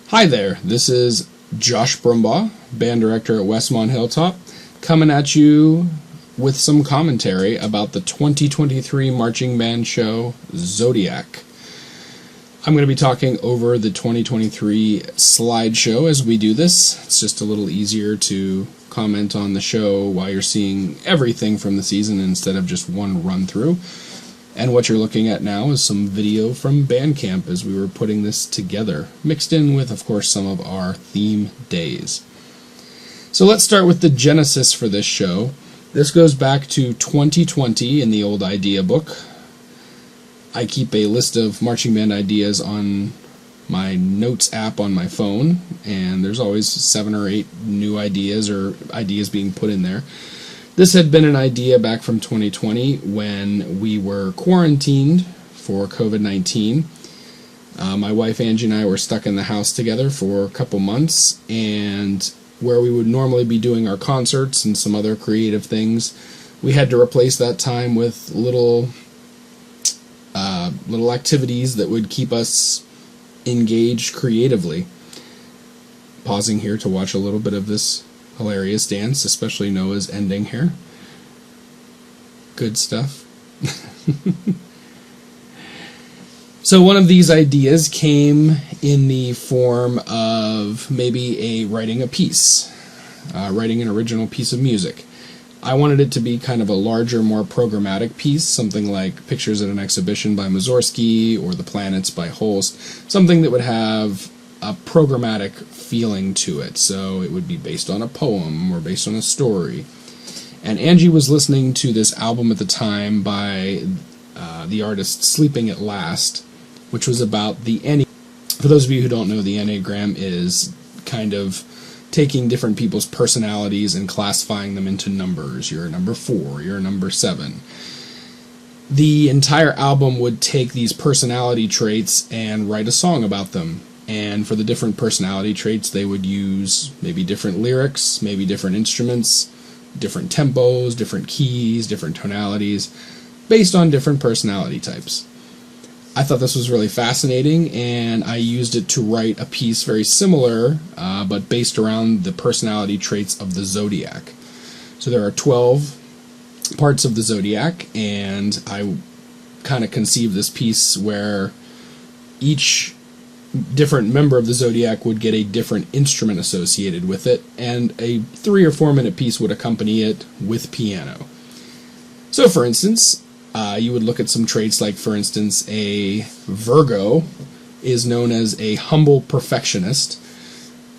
Hi there, this is Josh Brumbaugh, band director at Westmont Hilltop, coming at you with some commentary about the 2023 marching band show, Zodiac. I'm going to be talking over the 2023 slideshow as we do this. It's just a little easier to comment on the show while you're seeing everything from the season instead of just one run-through. And what you're looking at now is some video from Bandcamp as we were putting this together, mixed in with, of course, some of our theme days. So let's start with the genesis for this show. This goes back to 2020 in the old idea book. I keep a list of marching band ideas on my notes app on my phone, and there's always 7 or 8 new ideas or ideas being put in there. This had been an idea back from 2020 when we were quarantined for COVID-19. My wife Angie and I were stuck in the house together for a couple months, and where we would normally be doing our concerts and some other creative things, we had to replace that time with little activities that would keep us engaged creatively. Pausing here to watch a little bit of this hilarious dance, especially Noah's ending here. Good stuff. So one of these ideas came in the form of maybe writing a piece, writing an original piece of music. I wanted it to be kind of a larger, more programmatic piece, something like Pictures at an Exhibition by Mussorgsky or The Planets by Holst, something that would have a programmatic feeling to it, so it would be based on a poem or based on a story. And Angie was listening to this album at the time by the artist Sleeping at Last, which was about the Enneagram. For those of you who don't know, the Enneagram is kind of taking different people's personalities and classifying them into numbers. You're a number 4, you're a number 7. The entire album would take these personality traits and write a song about them. And for the different personality traits, they would use maybe different lyrics, maybe different instruments, different tempos, different keys, different tonalities, based on different personality types. I thought this was really fascinating, and I used it to write a piece very similar, but based around the personality traits of the Zodiac. So there are 12 parts of the Zodiac, and I kind of conceived this piece where each different member of the Zodiac would get a different instrument associated with it, and a 3 or 4 minute piece would accompany it with piano. So for instance, you would look at some traits like, for instance, a Virgo is known as a humble perfectionist,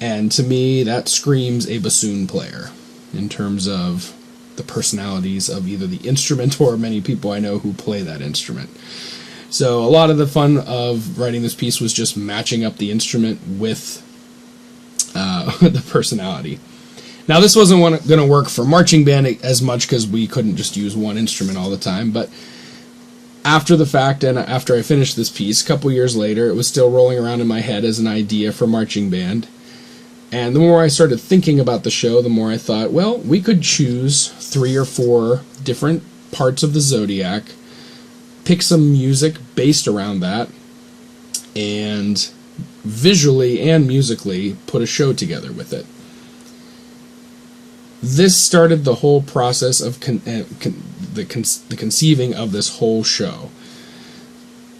and to me that screams a bassoon player in terms of the personalities of either the instrument or many people I know who play that instrument. So a lot of the fun of writing this piece was just matching up the instrument with the personality. Now this wasn't going to work for marching band as much because we couldn't just use one instrument all the time, but after the fact and after I finished this piece, a couple years later, it was still rolling around in my head as an idea for marching band. And the more I started thinking about the show, the more I thought, well, we could choose 3 or 4 different parts of the Zodiac, pick some music based around that, and visually and musically put a show together with it. This started the whole process of the conceiving of this whole show.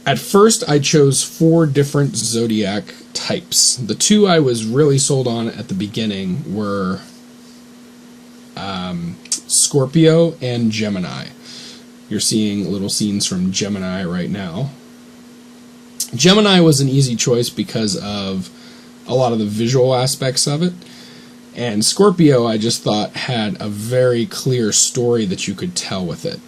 At first, I chose 4 different Zodiac types. The 2 I was really sold on at the beginning were Scorpio and Gemini. You're seeing little scenes from Gemini right now. Gemini was an easy choice because of a lot of the visual aspects of it. And Scorpio, I just thought, had a very clear story that you could tell with it.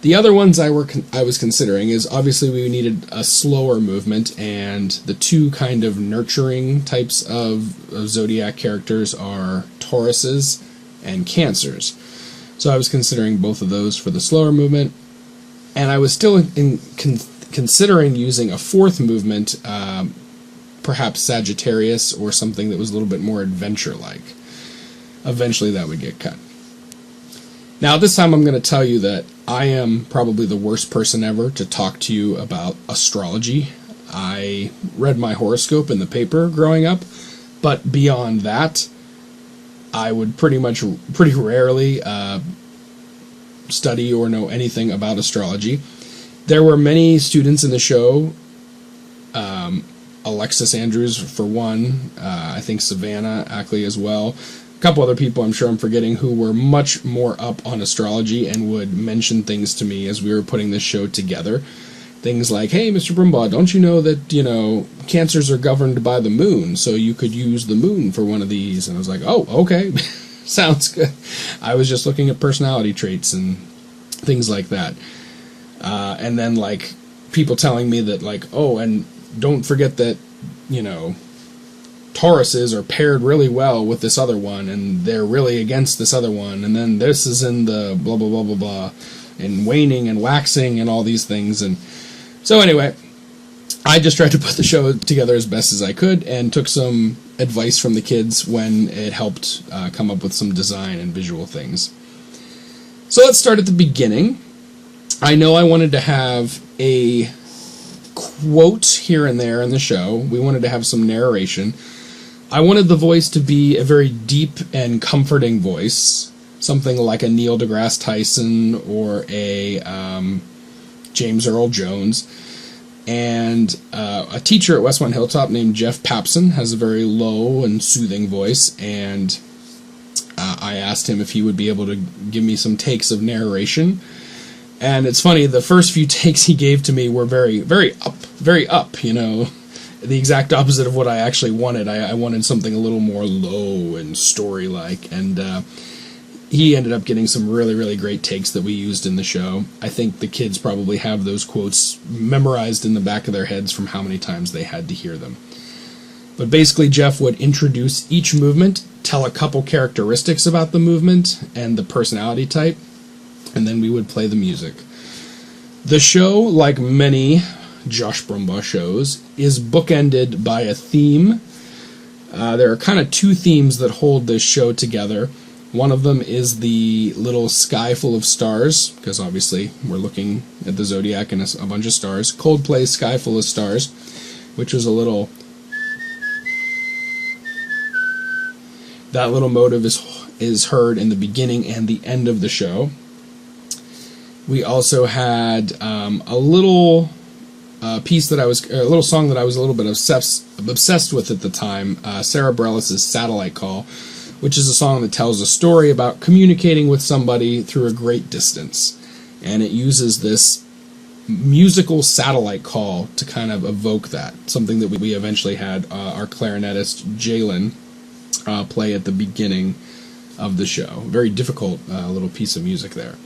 The other ones I was considering is obviously we needed a slower movement, and the 2 kind of nurturing types of Zodiac characters are Tauruses and Cancers. So I was considering both of those for the slower movement, and I was still considering using a 4th movement, perhaps Sagittarius or something that was a little bit more adventure-like. Eventually that would get cut. Now this time I'm going to tell you that I am probably the worst person ever to talk to you about astrology. I read my horoscope in the paper growing up, but beyond that, I would pretty rarely study or know anything about astrology. There were many students in the show, Alexis Andrews for one, I think Savannah Ackley as well, a couple other people I'm sure I'm forgetting who were much more up on astrology and would mention things to me as we were putting this show together. Things like, hey, Mr. Brumbaugh, don't you know that, cancers are governed by the moon, so you could use the moon for one of these? And I was like, oh, okay, sounds good. I was just looking at personality traits and things like that. And then, like, people telling me that, like, oh, and don't forget that, Tauruses are paired really well with this other one, and they're really against this other one, and then this is in the blah, blah, blah, blah, blah, and waning and waxing and all these things. And so anyway, I just tried to put the show together as best as I could and took some advice from the kids when it helped come up with some design and visual things. So let's start at the beginning. I know I wanted to have a quote here and there in the show. We wanted to have some narration. I wanted the voice to be a very deep and comforting voice, something like a Neil deGrasse Tyson or a James Earl Jones. And a teacher at Westmont Hilltop named Jeff Papson has a very low and soothing voice, and I asked him if he would be able to give me some takes of narration. And it's funny, the first few takes he gave to me were very, very up, the exact opposite of what I actually wanted. I wanted something a little more low and story-like, and he ended up getting some really, really great takes that we used in the show. I think the kids probably have those quotes memorized in the back of their heads from how many times they had to hear them. But basically, Jeff would introduce each movement, tell a couple characteristics about the movement and the personality type, and then we would play the music. The show, like many Josh Brumbaugh shows, is bookended by a theme. There are kind of two themes that hold this show together. One of them is the little sky full of stars, because obviously we're looking at the Zodiac and a bunch of stars. Coldplay's Sky Full of Stars, which was a little... That little motive is heard in the beginning and the end of the show. We also had a little piece that a little song that I was a little bit obsessed with at the time, Sarah Bareilles' Satellite Call, which is a song that tells a story about communicating with somebody through a great distance. And it uses this musical satellite call to kind of evoke that, something that we eventually had our clarinetist Jalen play at the beginning of the show. Very difficult little piece of music there.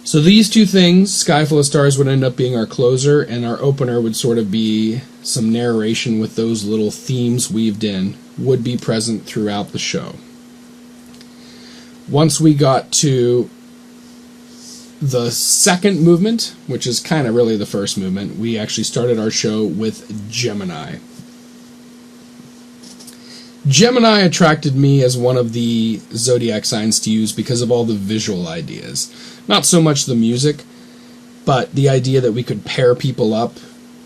So these two things, Sky Full of Stars, would end up being our closer, and our opener would sort of be some narration with those little themes weaved in, would be present throughout the show. Once we got to the second movement, which is kind of really the first movement, we actually started our show with Gemini. Gemini attracted me as one of the zodiac signs to use because of all the visual ideas. Not so much the music, but the idea that we could pair people up.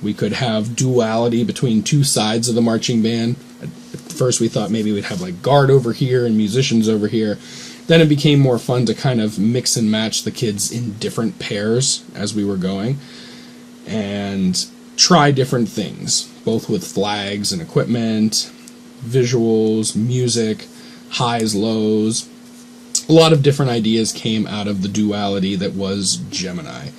We could have duality between two sides of the marching band. At first we thought maybe we'd have like guard over here and musicians over here. Then it became more fun to kind of mix and match the kids in different pairs as we were going and try different things, both with flags and equipment, visuals, music, highs, lows. A lot of different ideas came out of the duality that was Gemini.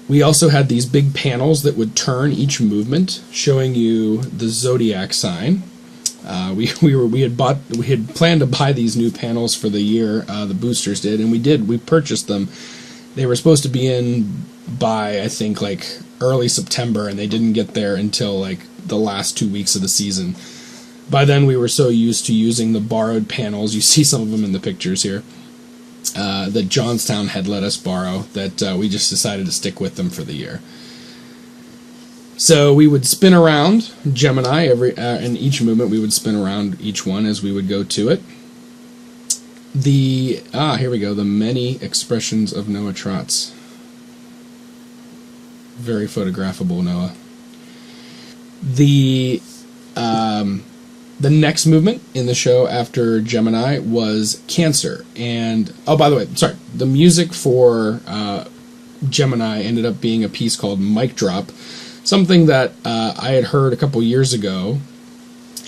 We also had these big panels that would turn each movement, showing you the zodiac sign. We had planned to buy these new panels for the year. The boosters did, and we did. We purchased them. They were supposed to be in by, I think, like early September, and they didn't get there until like the last 2 weeks of the season. By then, we were so used to using the borrowed panels. You see some of them in the pictures here. That Johnstown had let us borrow, that we just decided to stick with them for the year. So we would spin around Gemini in each movement. We would spin around each one as we would go to it. Here we go. The many expressions of Noah Trotz. Very photographable, Noah. The next movement in the show after Gemini was Cancer. And, oh, by the way, sorry, the music for Gemini ended up being a piece called Mic Drop, something that I had heard a couple years ago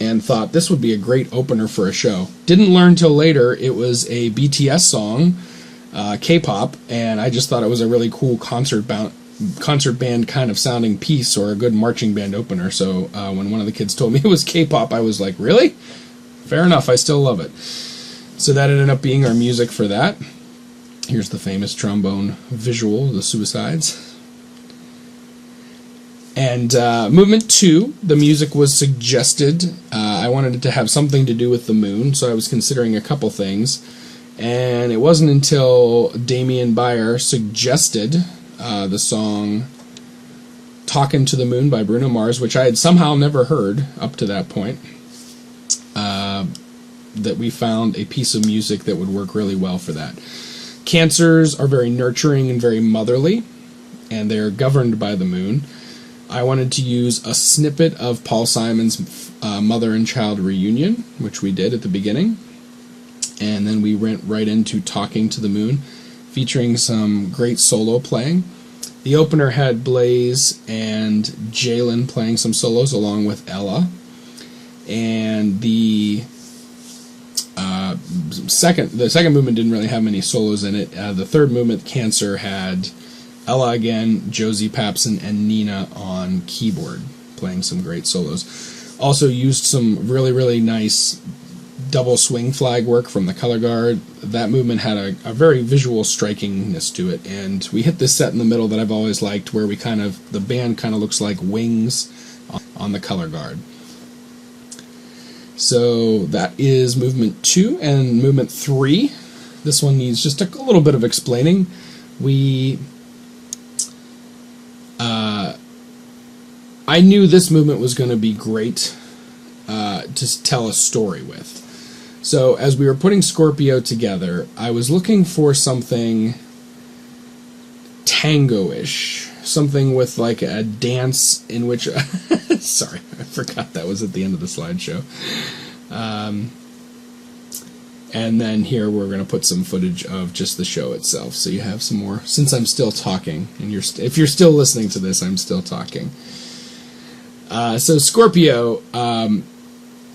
and thought this would be a great opener for a show. Didn't learn till later it was a BTS song, K-pop, and I just thought it was a really cool concert band kind of sounding piece, or a good marching band opener. So when one of the kids told me it was K-pop, I was like, really? Fair enough, I still love it. So that ended up being our music for that. Here's the famous trombone visual, the Suicides. And movement 2, the music was suggested. I wanted it to have something to do with the moon, so I was considering a couple things. And it wasn't until Damien Beyer suggested the song Talkin' to the Moon by Bruno Mars, which I had somehow never heard up to that point, that we found a piece of music that would work really well for that. Cancers are very nurturing and very motherly, and they're governed by the moon. I wanted to use a snippet of Paul Simon's Mother and Child Reunion, which we did at the beginning, and then we went right into Talking to the Moon, featuring some great solo playing. The opener had Blaze and Jalen playing some solos along with Ella, and the second movement didn't really have many solos in it. The third movement, Cancer, had Ella again, Josie Papson, and Nina on keyboard playing some great solos. Also used some really, really nice double swing flag work from the color guard. That movement had a very visual strikingness to it, and we hit this set in the middle that I've always liked, where the band kind of looks like wings on the color guard. So that is movement 2, and movement 3. This one needs just a little bit of explaining. I knew this movement was going to be great to tell a story with. So as we were putting Scorpio together, I was looking for something tango-ish, something with like a dance in which... Sorry, I forgot that was at the end of the slideshow. And then here we're going to put some footage of just the show itself, so you have some more, since I'm still talking, and if you're still listening to this, I'm still talking. So Scorpio...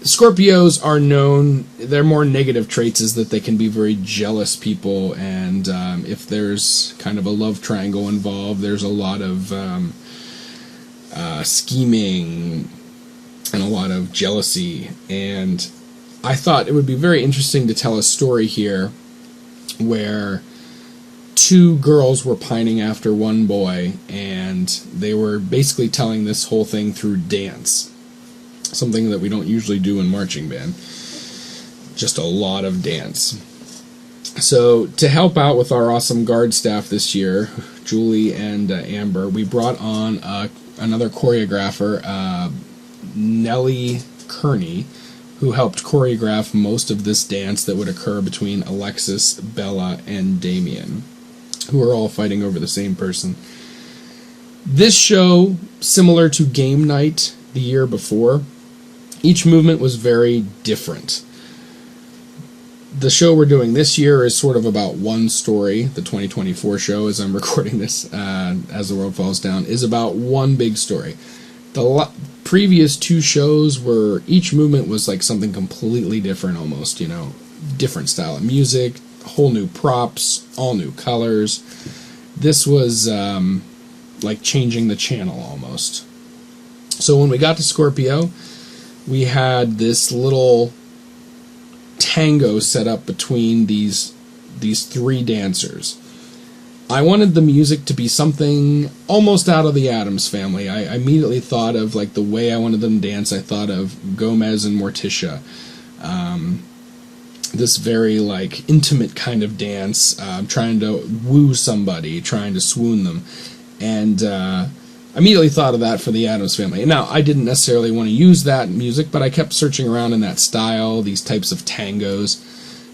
Scorpios are known, their more negative traits is that they can be very jealous people, and if there's kind of a love triangle involved, there's a lot of scheming and a lot of jealousy. And I thought it would be very interesting to tell a story here where two girls were pining after one boy, and they were basically telling this whole thing through dance. Something that we don't usually do in marching band. Just a lot of dance. So to help out with our awesome guard staff this year, Julie and Amber, we brought on another choreographer, Nellie Kearney, who helped choreograph most of this dance that would occur between Alexis, Bella, and Damien, who are all fighting over the same person. This show, similar to Game Night the year before, each movement was very different. The show we're doing this year is sort of about one story. The 2024 show, as I'm recording this, As the World Falls Down, is about one big story. The previous two shows were, each movement was like something completely different almost, different style of music, whole new props, all new colors. This was like changing the channel almost. So when we got to Scorpio, we had this little tango set up between these three dancers. I wanted the music to be something almost out of the Addams Family. I immediately thought of like the way I wanted them to dance. I thought of Gomez and Morticia. This very like intimate kind of dance, trying to woo somebody, trying to swoon them. And I immediately thought of that for the Addams Family. Now, I didn't necessarily want to use that music, but I kept searching around in that style, these types of tangos.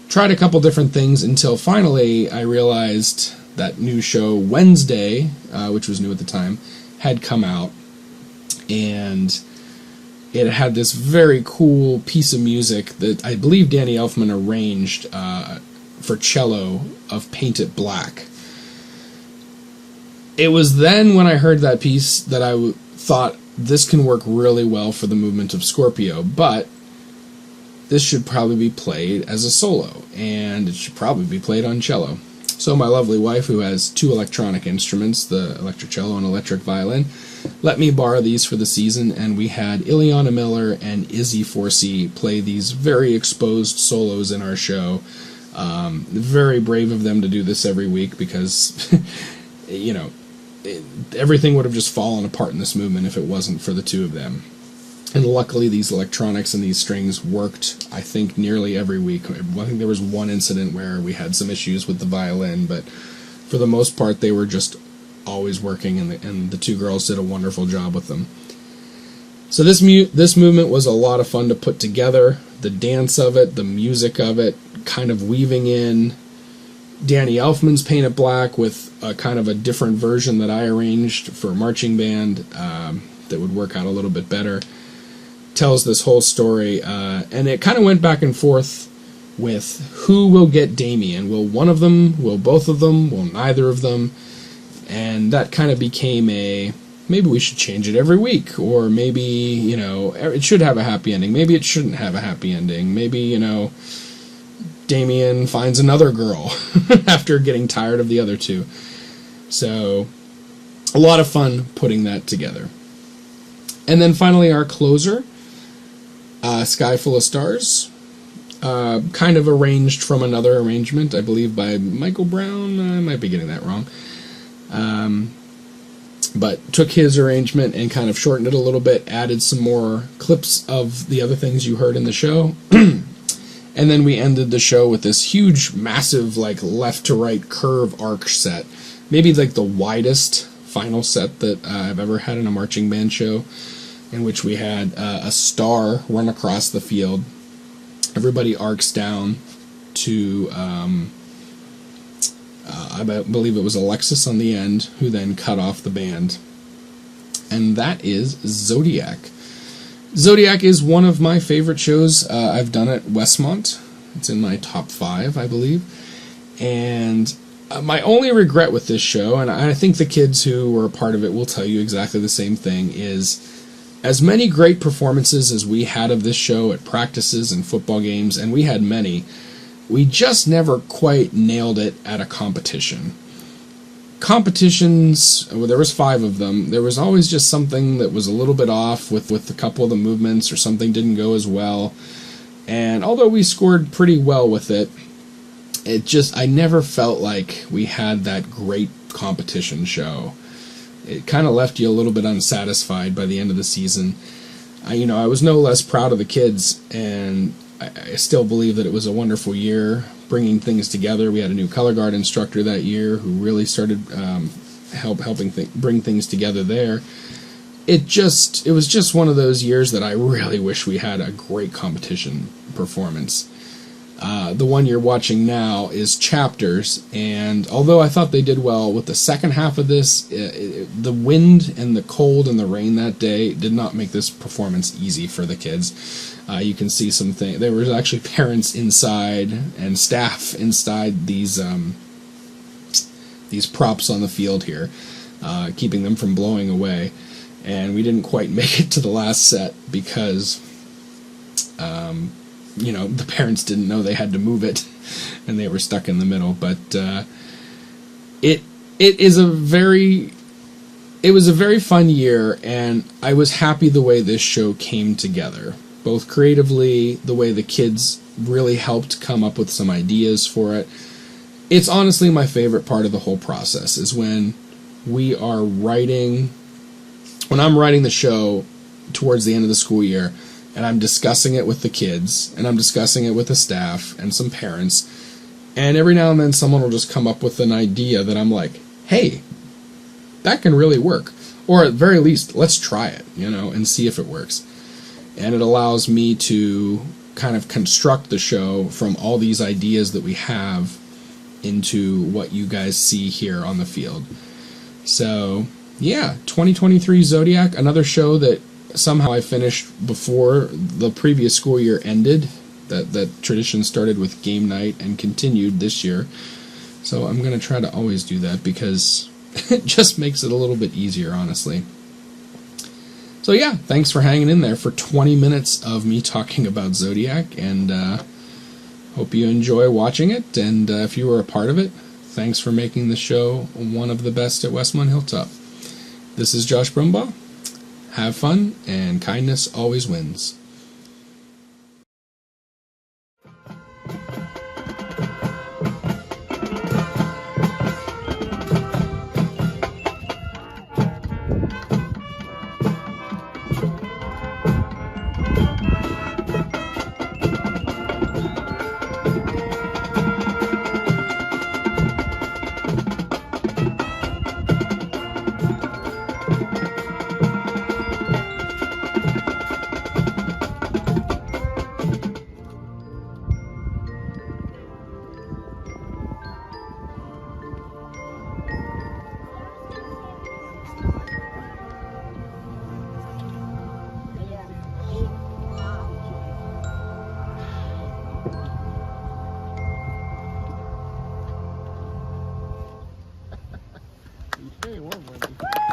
Tried a couple different things until finally I realized that new show, Wednesday, which was new at the time, had come out. And it had this very cool piece of music that I believe Danny Elfman arranged for cello of Paint It Black. It was then when I heard that piece that I thought this can work really well for the movement of Scorpio, but this should probably be played as a solo, and it should probably be played on cello. So my lovely wife, who has 2 electronic instruments, the electric cello and electric violin, let me borrow these for the season, and we had Ileana Miller and Izzy Forsey play these very exposed solos in our show. Very brave of them to do this every week because, you know, everything would have just fallen apart in this movement if it wasn't for the 2 of them. And luckily these electronics and these strings worked, I think, nearly every week. I think there was one incident where we had some issues with the violin, but for the most part they were just always working, and the 2 girls did a wonderful job with them. So this movement was a lot of fun to put together. The dance of it, the music of it, kind of weaving in Danny Elfman's Paint It Black with a kind of a different version that I arranged for a marching band that would work out a little bit better. Tells this whole story, and it kind of went back and forth with who will get Damien. Will one of them? Will both of them? Will neither of them? And that kind of became a, maybe we should change it every week, or maybe, you know, it should have a happy ending. Maybe it shouldn't have a happy ending. Maybe, you know, Damien finds another girl after getting tired of the other 2. So, a lot of fun putting that together. And then finally our closer, Sky Full of Stars, kind of arranged from another arrangement, I believe by Michael Brown. I might be getting that wrong. But took his arrangement and kind of shortened it a little bit, added some more clips of the other things you heard in the show. And then we ended the show with this huge, massive, like, left-to-right curve arc set. Maybe, like, the widest final set that I've ever had in a marching band show, in which we had a star run across the field. Everybody arcs down to, I believe it was Alexis on the end, who then cut off the band. And that is Zodiac. Zodiac is one of my favorite shows I've done at Westmont. It's in my top 5, I believe. And my only regret with this show, and I think the kids who were a part of it will tell you exactly the same thing, is as many great performances as we had of this show at practices and football games, and we had many, we just never quite nailed it at a competition. Competitions, well, there was 5 of them, there was always just something that was a little bit off with a couple of the movements, or something didn't go as well. And although we scored pretty well with it, I never felt like we had that great competition show. It kind of left you a little bit unsatisfied by the end of the season. I was no less proud of the kids, and I still believe that it was a wonderful year bringing things together. We had a new color guard instructor that year who really started helping bring things together there. It was just one of those years that I really wish we had a great competition performance. The one you're watching now is Chapters, and although I thought they did well with the second half of this, the wind and the cold and the rain that day did not make this performance easy for the kids. You can see some things. There was actually parents inside and staff inside these props on the field here, keeping them from blowing away. And we didn't quite make it to the last set because, the parents didn't know they had to move it, and they were stuck in the middle. But it was a very fun year, and I was happy the way this show came together. Both creatively, the way the kids really helped come up with some ideas for it. It's honestly my favorite part of the whole process, is when I'm writing the show towards the end of the school year, and I'm discussing it with the kids, and I'm discussing it with the staff and some parents, and every now and then someone will just come up with an idea that I'm like, hey, that can really work. Or at the very least, let's try it, and see if it works. And it allows me to kind of construct the show from all these ideas that we have into what you guys see here on the field. So, yeah, 2023 Zodiac, another show that somehow I finished before the previous school year ended. That tradition started with game night and continued this year. So I'm going to try to always do that because it just makes it a little bit easier, honestly. So yeah, thanks for hanging in there for 20 minutes of me talking about Zodiac, and hope you enjoy watching it, and if you were a part of it, thanks for making the show one of the best at Westmont Hilltop. This is Josh Brumbaugh. Have fun, and kindness always wins. Hey, warm, Wendy.